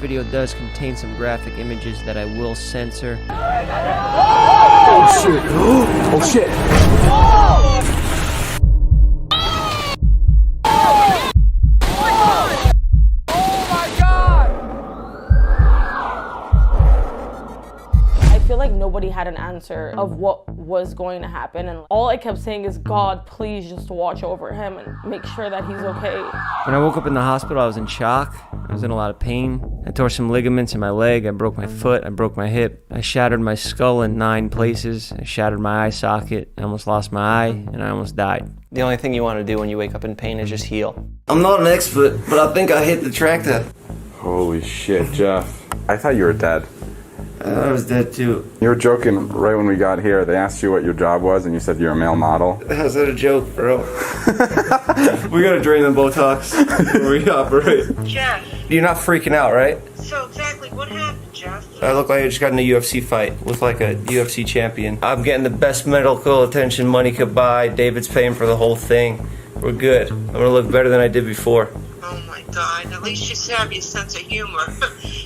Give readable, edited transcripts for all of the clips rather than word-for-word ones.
video does contain some graphic images that I will censor. Oh shit! Oh shit! Nobody had an answer of what was going to happen, and all I kept saying is, God, please just watch over him and make sure that he's okay. When I woke up in the hospital, I was in shock. I was in a lot of pain. I tore some ligaments in my leg. I broke my foot. I broke my hip. I shattered my skull in 9 places. I shattered my eye socket. I almost lost my eye, and I almost died. The only thing you want to do when you wake up in pain is just heal. I'm not an expert, but I think I hit the tractor. Holy shit, Jeff. I thought you were dead. I was dead too. You were joking right when we got here. They asked you what your job was and you said you're a male model. How's that a joke, bro? We gotta drain the Botox before we operate. Jeff. You're not freaking out, right? So exactly what happened, Jeff? I look like I just got in a UFC fight with like a UFC champion. I'm getting the best medical attention money could buy. David's paying for the whole thing. We're good. I'm gonna look better than I did before. Oh my God, at least you have your sense of humor.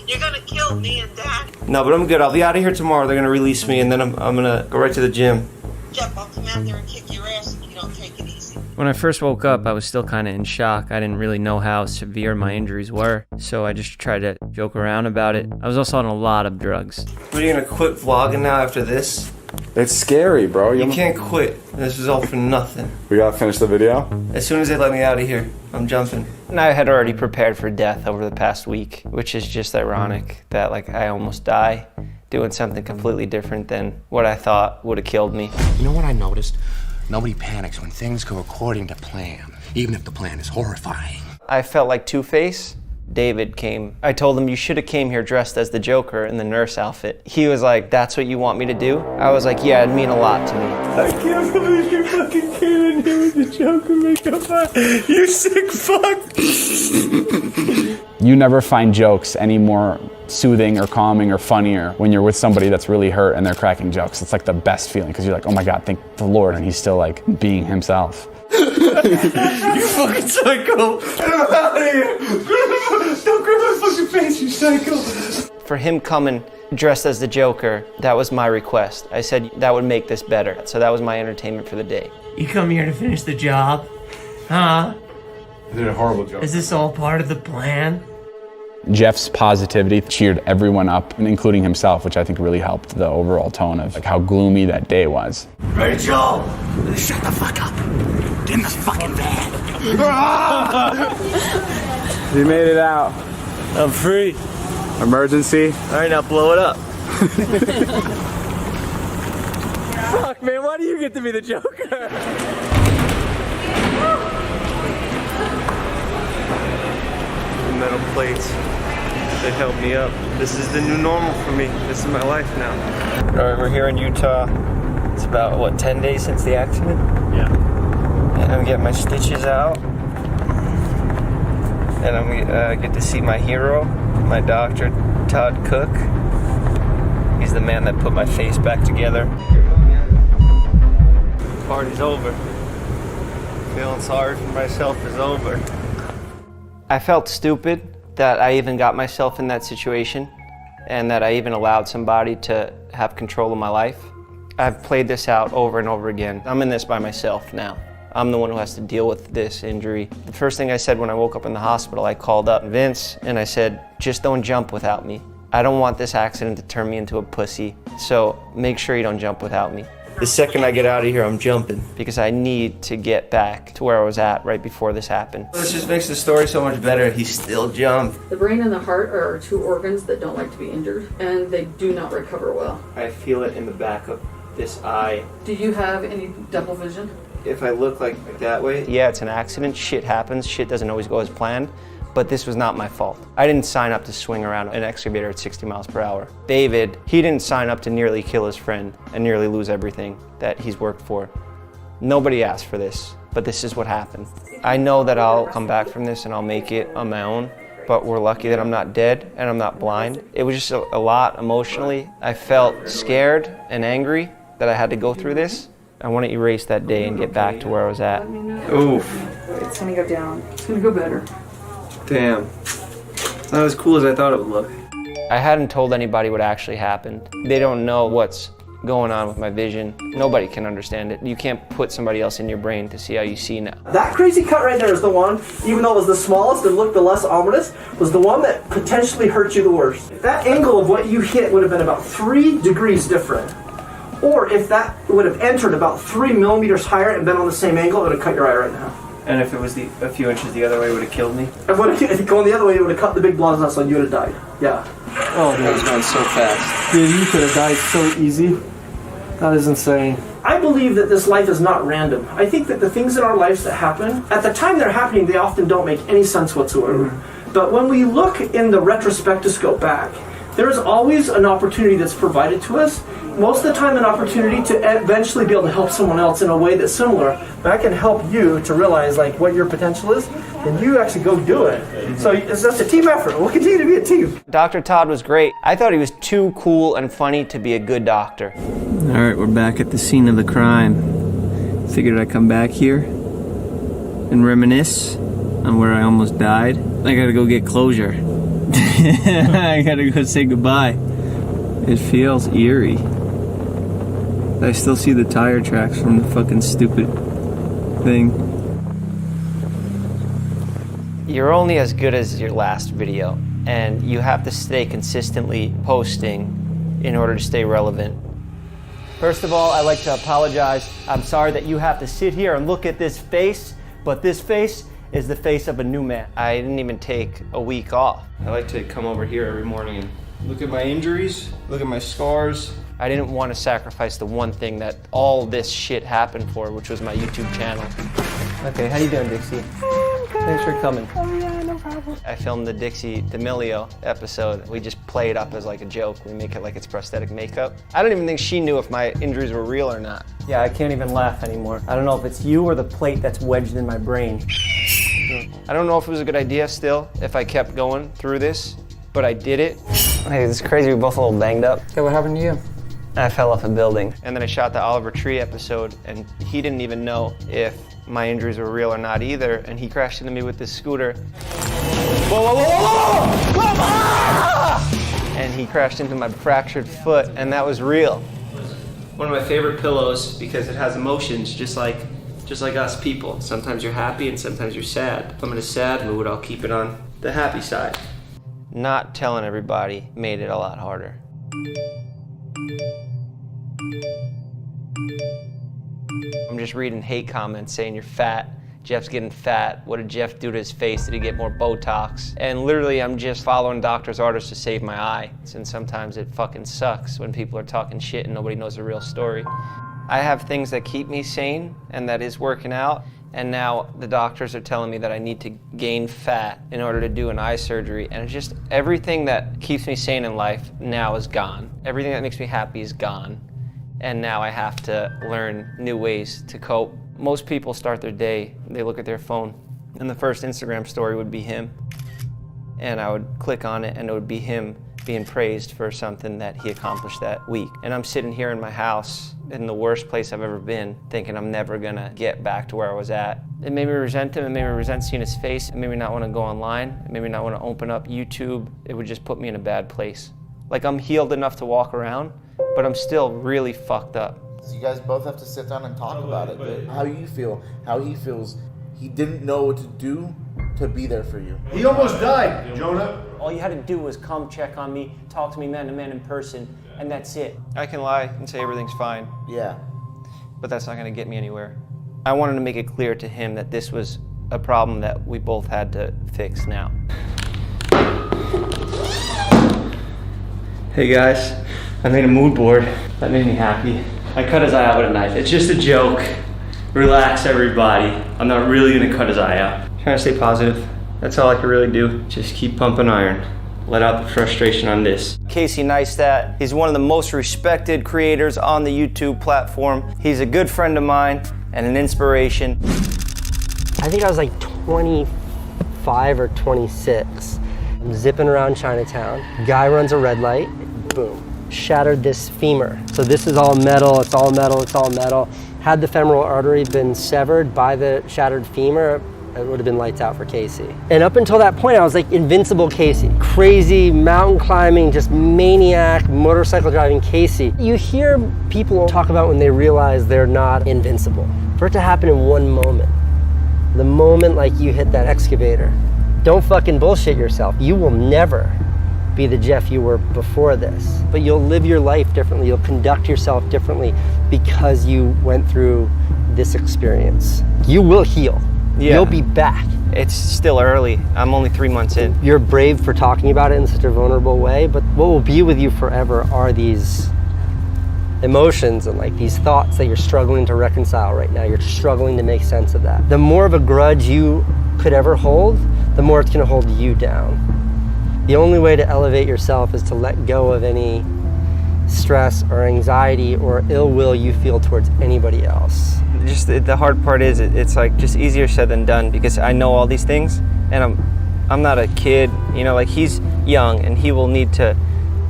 You're gonna kill me and Dad. No, but I'm good. I'll be out of here tomorrow. They're gonna release me and then I'm gonna go right to the gym. Jeff, I'll come out there and kick your ass if you don't take it easy. When I first woke up, I was still kind of in shock. I didn't really know how severe my injuries were, so I just tried to joke around about it. I was also on a lot of drugs. What, are you gonna quit vlogging now after this? It's scary, bro. You can't quit. This is all for nothing. We gotta finish the video? As soon as they let me out of here, I'm jumping. And I had already prepared for death over the past week, which is just ironic that like I almost die doing something completely different than what I thought would have killed me. You know what I noticed? Nobody panics when things go according to plan, even if the plan is horrifying. I felt like Two-Face. David came. I told him, you should have came here dressed as the Joker in the nurse outfit. He was like, that's what you want me to do? I was like, yeah, it'd mean a lot to me. I can't believe you fucking came in here with the Joker makeup on. You sick fuck. You never find jokes any more soothing or calming or funnier when you're with somebody that's really hurt and they're cracking jokes. It's like the best feeling because you're like, oh my God, thank the Lord, and he's still like being himself. You fucking psycho! Get him out of here! Don't grab my fucking face, you psycho! For him coming dressed as the Joker, that was my request. I said that would make this better. So that was my entertainment for the day. You come here to finish the job? Huh? I did a horrible joke. Is this all part of the plan? Jeff's positivity cheered everyone up, including himself, which I think really helped the overall tone of like how gloomy that day was. Rachel! Shut the fuck up! Get in the fucking van! He made it out. I'm free. Emergency. All right, now blow it up. Fuck, man, why do you get to be the Joker? Metal plates. They help me up. This is the new normal for me. This is my life now. Alright, we're here in Utah. It's about, what, 10 days since the accident? Yeah. And I'm getting my stitches out. And I'm gonna get to see my hero, my doctor, Todd Cook. He's the man that put my face back together. Party's over. Feeling sorry for myself is over. I felt stupid that I even got myself in that situation and that I even allowed somebody to have control of my life. I've played this out over and over again. I'm in this by myself now. I'm the one who has to deal with this injury. The first thing I said when I woke up in the hospital, I called up Vince and I said, just don't jump without me. I don't want this accident to turn me into a pussy, so make sure you don't jump without me. The second I get out of here, I'm jumping because I need to get back to where I was at right before this happened. This just makes the story so much better. He still jumped. The brain and the heart are 2 organs that don't like to be injured, and they do not recover well. I feel it in the back of this eye. Do you have any double vision? If I look like that way, yeah, it's an accident. Shit happens. Shit doesn't always go as planned. But this was not my fault. I didn't sign up to swing around an excavator at 60 miles per hour. David, he didn't sign up to nearly kill his friend and nearly lose everything that he's worked for. Nobody asked for this, but this is what happened. I know that I'll come back from this and I'll make it on my own, but we're lucky that I'm not dead and I'm not blind. It was just a lot emotionally. I felt scared and angry that I had to go through this. I want to erase that day and get back to where I was at. Oof. It's gonna go down. It's gonna go better. Damn. It's not as cool as I thought it would look. I hadn't told anybody what actually happened. They don't know what's going on with my vision. Nobody can understand it. You can't put somebody else in your brain to see how you see now. That crazy cut right there is the one, even though it was the smallest and looked the less ominous, was the one that potentially hurt you the worst. If that angle of what you hit would have been about 3 degrees different, or if that would have entered about 3 millimeters higher and been on the same angle, it would have cut your eye right now. And if it was a few inches the other way, it would have killed me? If going the other way, it would have cut the big blood vessel and you would have died. Yeah. Oh, that was going so fast. Dude, you could have died so easy. That is insane. I believe that this life is not random. I think that the things in our lives that happen, at the time they're happening, they often don't make any sense whatsoever. But when we look in the retrospectoscope back, there's always an opportunity that's provided to us. Most of the time an opportunity to eventually be able to help someone else in a way that's similar. That can help you to realize like what your potential is, and you actually go do it. So that's a team effort. We'll continue to be a team. Dr. Todd was great. I thought he was too cool and funny to be a good doctor. All right, we're back at the scene of the crime. Figured I'd come back here and reminisce on where I almost died. I gotta go get closure. I gotta go say goodbye. It feels eerie. I still see the tire tracks from the fucking stupid thing. You're only as good as your last video, and you have to stay consistently posting in order to stay relevant. First of all, I'd like to apologize. I'm sorry that you have to sit here and look at this face, but this face is the face of a new man. I didn't even take a week off. I like to come over here every morning and look at my injuries, look at my scars. I didn't want to sacrifice the one thing that all this shit happened for, which was my YouTube channel. Okay, how you doing, Dixie? Thanks for coming. Oh yeah, no problem. I filmed the Dixie D'Amelio episode. We just play it up as like a joke. We make it like it's prosthetic makeup. I don't even think she knew if my injuries were real or not. Yeah, I can't even laugh anymore. I don't know if it's you or the plate that's wedged in my brain. I don't know if it was a good idea still, if I kept going through this, but I did it. Hey, it's crazy, we're both a little banged up. Okay, what happened to you? I fell off a building. And then I shot the Oliver Tree episode, and he didn't even know if my injuries were real or not either, and he crashed into me with this scooter. Whoa, whoa, whoa, whoa, whoa! Ah! And he crashed into my fractured foot, and that was real. One of my favorite pillows because it has emotions, just like us people. Sometimes you're happy and sometimes you're sad. If I'm in a sad mood, I'll keep it on the happy side. Not telling everybody made it a lot harder. I'm just reading hate comments saying you're fat. Jeff's getting fat. What did Jeff do to his face? Did he get more Botox? And literally I'm just following doctor's orders to save my eye. And sometimes it fucking sucks when people are talking shit and nobody knows the real story. I have things that keep me sane and that is working out. And now the doctors are telling me that I need to gain fat in order to do an eye surgery. And it's just everything that keeps me sane in life now is gone. Everything that makes me happy is gone. And now I have to learn new ways to cope. Most people start their day, they look at their phone, and the first Instagram story would be him. And I would click on it and it would be him being praised for something that he accomplished that week. And I'm sitting here in my house in the worst place I've ever been, thinking I'm never gonna get back to where I was at. It made me resent him, it made me resent seeing his face, it made me not wanna go online, it made me not wanna open up YouTube. It would just put me in a bad place. Like I'm healed enough to walk around, but I'm still really fucked up. You guys both have to sit down and talk about it. How you feel, how he feels. He didn't know what to do to be there for you. He almost died, Jonah. All you had to do was come check on me, talk to me man to man in person, and that's it. I can lie and say everything's fine. Yeah. But that's not gonna get me anywhere. I wanted to make it clear to him that this was a problem that we both had to fix now. Hey guys, I made a mood board. That made me happy. I cut his eye out with a knife. It's just a joke. Relax, everybody. I'm not really gonna cut his eye out. I'm trying to stay positive. That's all I can really do. Just keep pumping iron. Let out the frustration on this. Casey Neistat, he's one of the most respected creators on the YouTube platform. He's a good friend of mine and an inspiration. I think I was like 25 or 26. I'm zipping around Chinatown. Guy runs a red light, boom. Shattered this femur. So this is all metal, it's all metal, it's all metal. Had the femoral artery been severed by the shattered femur, it would have been lights out for Casey. And up until that point, I was like invincible Casey. Crazy, mountain climbing, just maniac, motorcycle driving Casey. You hear people talk about when they realize they're not invincible. For it to happen in one moment, the moment like you hit that excavator, don't fucking bullshit yourself. You will never be the Jeff you were before this, but you'll live your life differently. You'll conduct yourself differently because you went through this experience. You will heal. Yeah. You'll be back. It's still early. I'm only 3 months in. You're brave for talking about it in such a vulnerable way, but what will be with you forever are these emotions and like these thoughts that you're struggling to reconcile right now. You're struggling to make sense of that. The more of a grudge you could ever hold, the more it's gonna hold you down. The only way to elevate yourself is to let go of any stress or anxiety or ill will you feel towards anybody else. Just the hard part is it's like just easier said than done because I know all these things and I'm not a kid, you know, like he's young and he will need to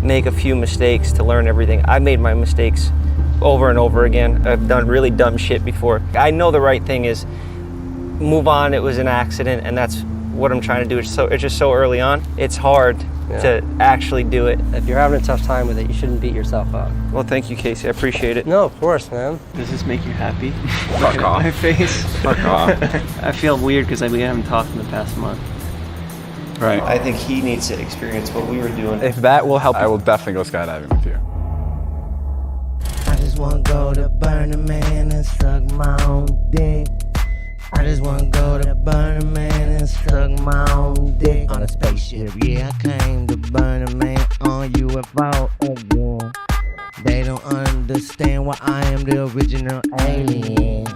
make a few mistakes to learn everything. I made my mistakes over and over again. I've done really dumb shit before. I know the right thing is move on, it was an accident, and that's what I'm trying to do. It's just so early on. It's hard to actually do it. If you're having a tough time with it, you shouldn't beat yourself up. Well, thank you, Casey. I appreciate it. No, of course, man. Does this make you happy? Fuck off. My face. Fuck off. I feel weird because we haven't talked in the past month. Right. I think he needs to experience what we were doing. If that will help, I will definitely go skydiving with you. I just wanna go to Burning Man and suck my own dick. I just wanna go to Burning Man and suck my own dick. On a spaceship, yeah, I came to Burning Man on UFO. They don't understand why I am the original alien.